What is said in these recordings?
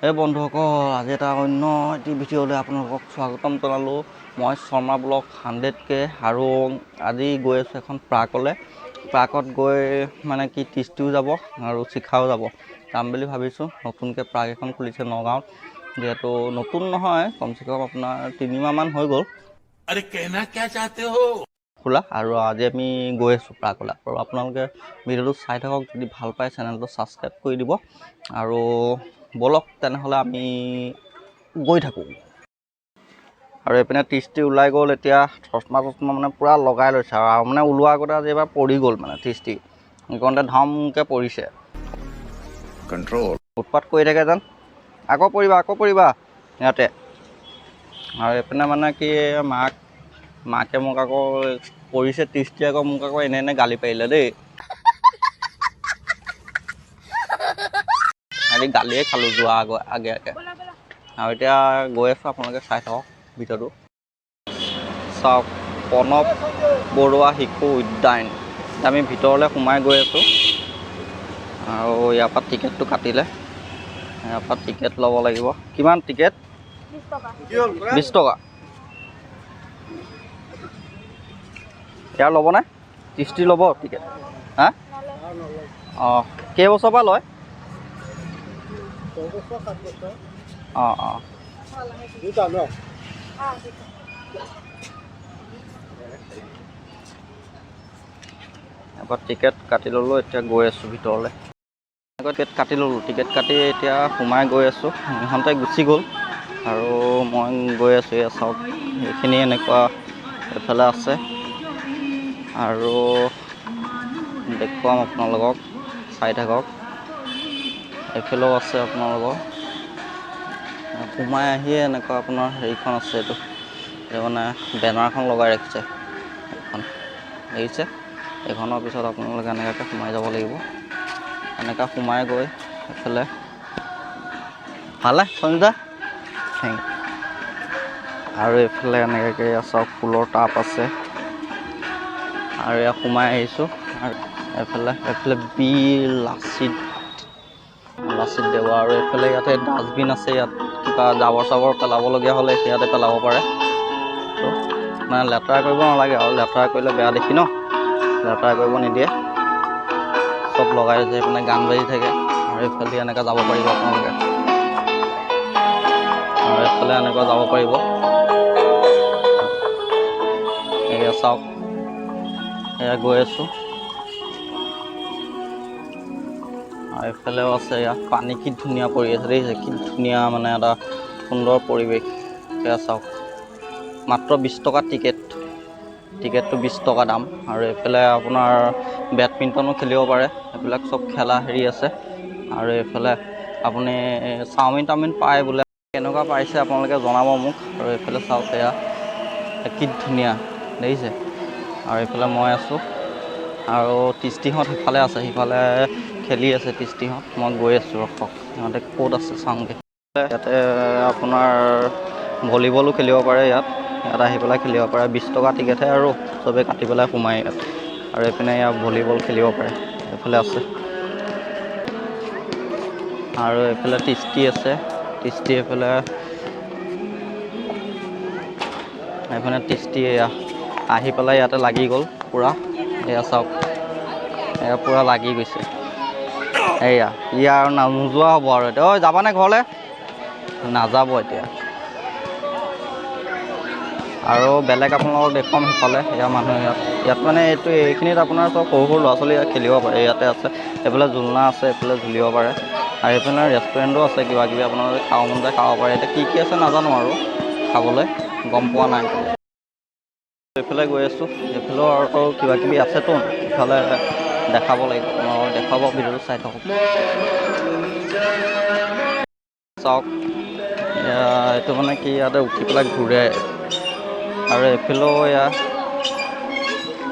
এই বন্ধুসকল আজি এটা অন্য এটি ভিডিঅ'লৈ আপোনালোকক স্বাগতম জনালোঁ। মই শৰ্মা ব্লগ 100K আৰু আজি গৈ আছোঁ এখন প্ৰাকত গৈ মানে কি টিষ্টিও যাব আৰু চিখাও যাব যাম বুলি ভাবিছোঁ। নতুনকৈ প্ৰাক এখন খুলিছে নগাঁৱত, যিহেতু নতুন নহয়, কমচে কম আপোনাৰ 3 মাহমান হৈ গ'ল খোলা, আৰু আজি আমি গৈ আছোঁ প্ৰাকলৈ। আৰু আপোনালোকে ভিডিঅ'টো চাই থাকক, যদি ভাল পায় চেনেলটো ছাবস্ক্ৰাইব কৰি দিব আৰু বলক তেনেহ'লে আমি গৈ থাকোঁ। আৰু এইপিনে টিষ্টি ওলাই গ'ল, এতিয়া চশমা মানে পূৰা লগাই লৈছে আৰু মানে ওলোৱা আগতে আজি এবাৰ পৰি গ'ল মানে টিষ্টি সেইকণতে ধমকৈ পৰিছে। কণ্ট্ৰল উৎপাত কৰি থাকে যেন, আকৌ পৰিবা ইয়াতে। আৰু এইপিনে মানে কি মাকে মোক আকৌ পৰিছে, টিষ্টি আকৌ মোক আকৌ এনে গালি পাৰিলে দেই। আজি গালিয়ে খালোঁ যোৱা আগে আৰু এতিয়া গৈ আছোঁ, আপোনালোকে চাই থাকক ভিডিঅ'টো। চাওক, প্ৰণৱ বৰুৱা শিশু উদ্যান। আমি ভিতৰলৈ সোমাই গৈ আছোঁ আৰু ইয়াৰ পৰা টিকেটটো কাটিলে, ইয়াৰ পৰা টিকেট ল'ব লাগিব। কিমান টিকেট? 20 টকা। ইয়াৰ ল'বনে? টিষ্টি ল'ব টিকেট? হা? অঁ, কেইবছৰৰ পৰা লয়? অঁ এবাৰ টিকেট কাটি ল'লোঁ, এতিয়া গৈ আছোঁ ভিতৰলৈ। টিকেট কাটি ল'লোঁ, টিকেট কাটি এতিয়া সোমাই গৈ আছোঁ। সিহঁতে গুচি গ'ল আৰু মই গৈ আছোঁ। এয়া চাওক, এইখিনি এনেকুৱা এইফালে আছে আৰু দেখুৱাম আপোনালোকক, চাই থাকক। এইফালেও আছে আপোনালোকৰ। সোমাই আহিয়ে এনেকুৱা আপোনাৰ হেৰিখন আছে, এইটো মানে বেনাৰখন লগাই ৰাখিছে এইখন, দেখিছে? এইখনৰ পিছত আপোনালোকে এনেকুৱাকৈ সোমাই যাব লাগিব। এনেকুৱা সোমাই গৈ এইফালে ভালে সঞ্জা থেংক। আৰু এইফালে এনেকুৱাকৈ চাওক, ফুলৰ টাব আছে আৰু ইয়াত সোমাই আহিছোঁ। আৰু এইফালে বি লাচিত দেৱা, আৰু এইফালে ইয়াতে ডাষ্টবিন আছে। ইয়াত কিবা জাবৰ পেলাবলগীয়া হ'লে ইয়াতে পেলাব পাৰে। তো মানে লেতেৰা কৰিব নালাগে, আৰু লেতেৰা কৰিলে বেয়া দেখি ন, লেতেৰা কৰিব নিদিয়ে। চব লগাই আছে, এইপিনে গান বাজি থাকে। আৰু এইফালে এনেকৈ যাব পাৰিব আপোনালোকে, আৰু এইফালে এনেকুৱা যাব পাৰিব। এয়া চাওক, এয়া গৈ আছোঁ। আৰু এইফালেও আছে, ইয়াত পানী কি ধুনীয়া পৰি আছে, দেখিছে? কি ধুনীয়া মানে এটা সুন্দৰ পৰিৱেশ। এয়া চাওক, মাত্ৰ 20 টকা টিকেটটো 20 টকা দাম। আৰু এইফালে আপোনাৰ বেডমিণ্টনো খেলিব পাৰে, এইবিলাক চব খেলা হেৰি আছে। আৰু এইফালে আপুনি চাওমিন পায় বোলে, কেনেকুৱা পাইছে আপোনালোকে জনাব মোক। আৰু এইফালে চাওক, এয়া কি ধুনীয়া, দেখিছে? আৰু এইফালে মই আছোঁ আৰু টিষ্টিহঁত সিফালে আছে, সিফালে খেলি আছে টিষ্টিহঁত। মই গৈ আছোঁ, ৰখক সিহঁতে ক'ত আছে চাওঁগৈ। ইয়াতে আপোনাৰ ভলীবলো খেলিব পাৰে, ইয়াত আহি পেলাই খেলিব পাৰে। 20 টকা টিকেটহে আৰু চবেই কাটি পেলাই সোমাই ইয়াত। আৰু এইপিনে ইয়াত ভলীবল খেলিব পাৰে, এইফালে আছে। আৰু এইফালে টিষ্টি আছে, টিষ্টি এইফালে টিষ্টি এয়া আহি পেলাই ইয়াতে লাগি গ'ল পূৰা। এয়া চাওক, এয়া পূৰা লাগি গৈছে। এয়া আৰু নোযোৱা হ'ব আৰু এতিয়া। ঐ যাবানে ঘৰলৈ? নাযাব এতিয়া। আৰু বেলেগ আপোনালোকক দেখুৱাম সিফালে, এয়া মানুহ ইয়াত মানে এইখিনিত আপোনাৰ চব সৰু ল'ৰা ছোৱালী ইয়াত খেলিব পাৰে। ইয়াতে আছে, এইফালে জোলনা আছে, এইফালে ঝুলিব পাৰে। আৰু এইফালে ৰেষ্টুৰেণ্টো আছে, কিবা কিবি আপোনালোকে খাব মন যায় খাব পাৰে। এতিয়া কি আছে নাজানো আৰু, খাবলৈ গম পোৱা নাই। এইফালে গৈ আছোঁ, এইফালেও আৰু কিবা কিবি আছেতো, ইফালে দেখাব লাগিব। দেখাব, ভিডিঅ'টো চাই থাকক। চাওক, এইটো মানে কি, ইয়াতে উঠি পেলাই ঘূৰে। আৰু এইফালেও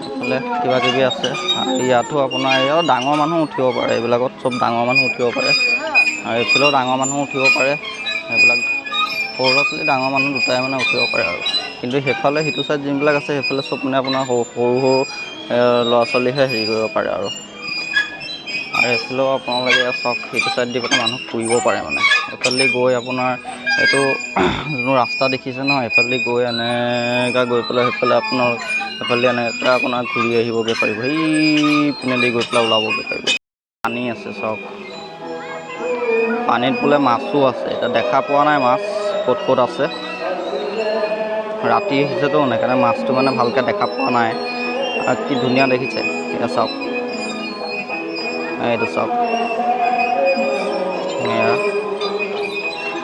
এইফালে কিবা কিবি আছে। আৰু ইয়াতো আপোনাৰ ইয়াত ডাঙৰ মানুহ উঠিব পাৰে, এইবিলাকত চব ডাঙৰ মানুহ উঠিব পাৰে। আৰু এইফালেও ডাঙৰ মানুহ উঠিব পাৰে, এইবিলাক সৰু ল'ৰা ছোৱালী ডাঙৰ মানুহ দুটাই মানে উঠিব পাৰে আৰু। কিন্তু সেইফালে সিটো চাইড যোনবিলাক আছে, সেইফালে চব মানে আপোনাৰ সৰু ল'ৰা ছোৱালীহে হেৰি কৰিব পাৰে আৰু। আৰু এইফালেও আপোনালোকে চাওক সেইটো চাইড দি পেলাই মানুহ ফুৰিব পাৰে মানে এইফালে গৈ আপোনাৰ এইটো যোনটো ৰাস্তা দেখিছে নহয় এইফালে গৈ এনেকৈ গৈ পেলাই সেইফালে আপোনাৰ এইফালে এনেকৈ আপোনাৰ ঘূৰি আহিবগৈ পাৰিব সেই পিনেদি গৈ পেলাই ওলাবগৈ পাৰিব পানী আছে চাওক পানীত বোলে মাছো আছে এতিয়া দেখা পোৱা নাই মাছ ক'ত ক'ত আছে ৰাতি আহিছেতো সেইকাৰণে মাছটো মানে ভালকৈ দেখা পোৱা নাই আৰু কি ধুনীয়া দেখিছে এয়া চাওক এইটো চাওক এয়া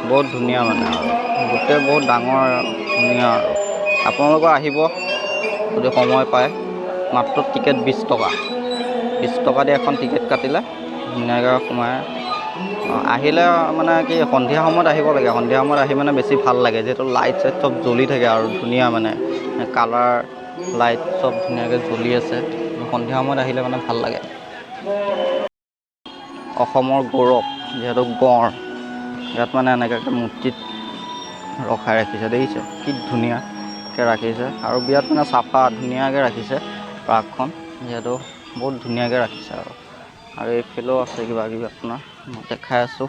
বহুত ধুনীয়া মানে আৰু গোটেই বহুত ডাঙৰ ধুনীয়া আৰু আপোনালোকৰ আহিব যদি সময় পায় মাত্ৰ টিকেট 20 টকা 20 টকা দি এখন টিকেট কাটিলে ধুনীয়াকৈ সোমাই আহিলে মানে কি সন্ধিয়া সময়ত আহিব লাগে সন্ধিয়া সময়ত আহি মানে বেছি ভাল লাগে যিহেতু লাইট চাইট চব জ্বলি থাকে আৰু ধুনীয়া মানে কালাৰ লাইট চব ধুনীয়াকৈ জ্বলি আছে সন্ধিয়া সময়ত আহিলে মানে ভাল লাগে অসমৰ গৌৰৱ যিহেতু গঁড় ইয়াত মানে এনেকৈ মূৰ্তিত ৰখাই ৰাখিছে দেখিছে কি ধুনীয়াকৈ ৰাখিছে আৰু বিৰাট মানে চাফা ধুনীয়াকৈ ৰাখিছে পাৰ্কখন যিহেতু বহুত ধুনীয়াকৈ ৰাখিছে আৰু এইফালেও আছে কিবা কিবি আপোনাৰ মই দেখাই আছোঁ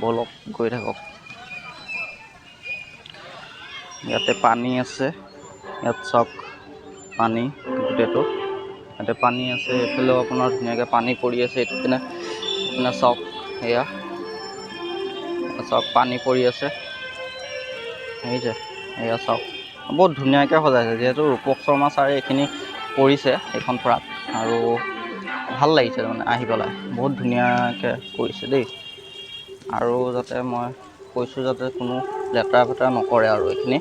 বলক গৈ থাকক ইয়াতে পানী আছে ইয়াত চাওক পানী গোটেইটো ইয়াতে পানী আছে এইফালেও আপোনাৰ ধুনীয়াকৈ পানী পৰি আছে এইটো পিনে চাওক এয়া চাওক পানী পৰি আছে দেখিছে এয়া চাওক বহুত ধুনীয়াকৈ সজাইছে যিহেতু ৰূপক শৰ্মা ছাৰে এইখিনি কৰিছে এইখন পাৰ্ক আৰু ভাল লাগিছে মানে আহি পেলাই বহুত ধুনীয়াকৈ কৰিছে দেই আৰু যাতে মই কৈছোঁ যাতে কোনো লেতেৰা পেতেৰা নকৰে আৰু এইখিনি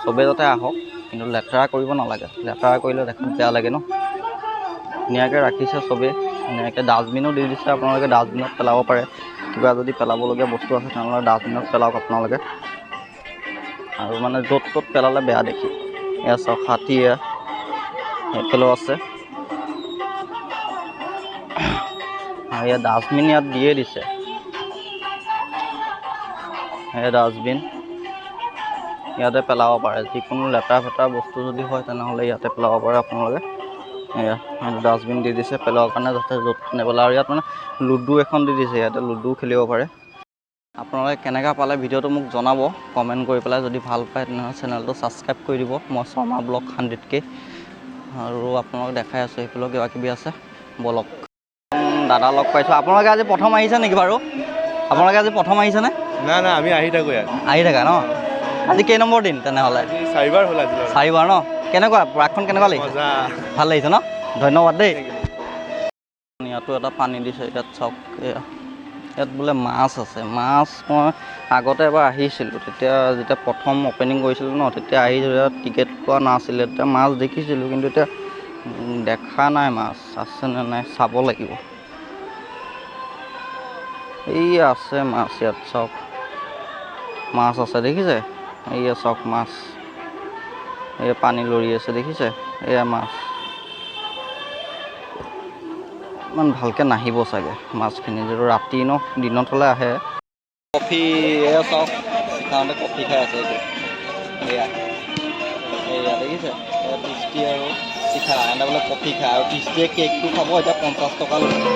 চবেই যাতে আহক কিন্তু লেতেৰা কৰিব নালাগে লেতেৰা কৰিলে দেখাত বেয়া লাগে ন ধুনীয়াকৈ ৰাখিছে চবেই ধুনীয়াকৈ ডাষ্টবিনো দি দিছে আপোনালোকে ডাষ্টবিনত পেলাব পাৰে কিবা যদি পেলাবলগীয়া বস্তু আছে তেনেহ'লে ডাষ্টবিনত পেলাওক আপোনালোকে আৰু মানে য'ত ত'ত পেলালে বেয়া দেখি এয়া চাওক হাতী সেইফালেও আছে আৰু ইয়াত ডাষ্টবিন ইয়াত দিয়ে দিছে এই ডাষ্টবিন ইয়াতে পেলাব পাৰে যিকোনো লেতেৰা ফেতেৰা বস্তু যদি হয় তেনেহ'লে ইয়াতে পেলাব পাৰে আপোনালোকে এয়া ডাষ্টবিন দি দিছে পেলাবৰ কাৰণে যাতে য'ত নেপেলায় আৰু ইয়াত মানে লুডু এখন দি দিছে ইয়াতে লুডু খেলিব পাৰে আপোনালোকে কেনেকৈ পালে ভিডিঅ'টো মোক জনাব কমেণ্ট কৰি পেলাই যদি ভাল পায় তেনেহ'লে চেনেলটো ছাবস্ক্ৰাইব কৰি দিব মই শৰ্মা ব্লগ 100K আৰু আপোনালোক দেখাই আছোঁ সেইফালেও কিবা কিবি আছে বলক দাদা লগ পাইছোঁ আপোনালোকে আজি প্ৰথম আহিছে নেকি বাৰু আপোনালোকে আজি প্ৰথম আহিছেনে না না আমি আহি থাকোঁ ইয়াত আহি থাকা ন আজি কেই নম্বৰ দিন তেনেহ'লে 4বাৰ হ'ল আজি 4বাৰ ন কেনেকুৱা পাৰ্কখন কেনেকুৱা লাগিছে ভাল লাগিছে ন ধন্যবাদ দেই ইয়াতো এটা পানী দিছে ইয়াত চাওক ইয়াত বোলে মাছ আছে মাছ মই আগতে এবাৰ আহিছিলোঁ তেতিয়া যেতিয়া প্ৰথম অ'পেনিং কৰিছিলোঁ ন তেতিয়া আহি টিকেট পোৱা নাছিলে তেতিয়া মাছ দেখিছিলোঁ কিন্তু এতিয়া দেখা নাই মাছ আছেনে নাই চাব লাগিব এই আছে মাছ ইয়াত চাওক মাছ আছে দেখিছে এইয়া চাওক মাছ এই পানী লৰি আছে দেখিছে এয়া মাছ ইমান ভালকৈ নাহিব চাগে মাছখিনি যিটো ৰাতি ন দিনত হ'লে আহে কফি এয়া চাওক সেইকাৰণে কফি খাই আছে এইটো এয়া এয়া দেখিছে এয়া টিষ্টি আৰু চিখা এটা বোলে কফি খায় আৰু টিষ্টিয়ে কেকটো খাব এতিয়া 50 টকা লৈছে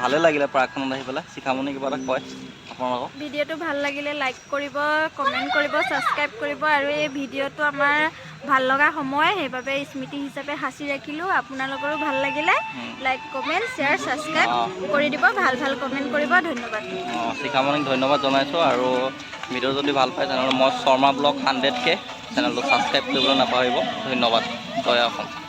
ভালে লাগিলে পাৰ্কখনত আহি পেলাই শিখামণি কিবা এটা কয় আপোনালোকক ভিডিঅ'টো ভাল লাগিলে লাইক কৰিব কমেণ্ট কৰিব ছাবস্ক্ৰাইব কৰিব আৰু এই ভিডিঅ'টো আমাৰ ভাল লগা সময় সেইবাবে স্মৃতি হিচাপে সাঁচি ৰাখিলোঁ আপোনালোকৰো ভাল লাগিলে লাইক কমেণ্ট শ্বেয়াৰ ছাবস্ক্ৰাইব কৰি দিব ভাল ভাল কমেণ্ট কৰিব ধন্যবাদ শিখামণিক ধন্যবাদ জনাইছোঁ আৰু ভিডিঅ' যদি ভাল পায় তেনেহ'লে মই শৰ্মা ব্লগ 100K চেনেলটো ছাবস্ক্ৰাইব কৰিবলৈ নাপাহৰিব ধন্যবাদ জয় অসম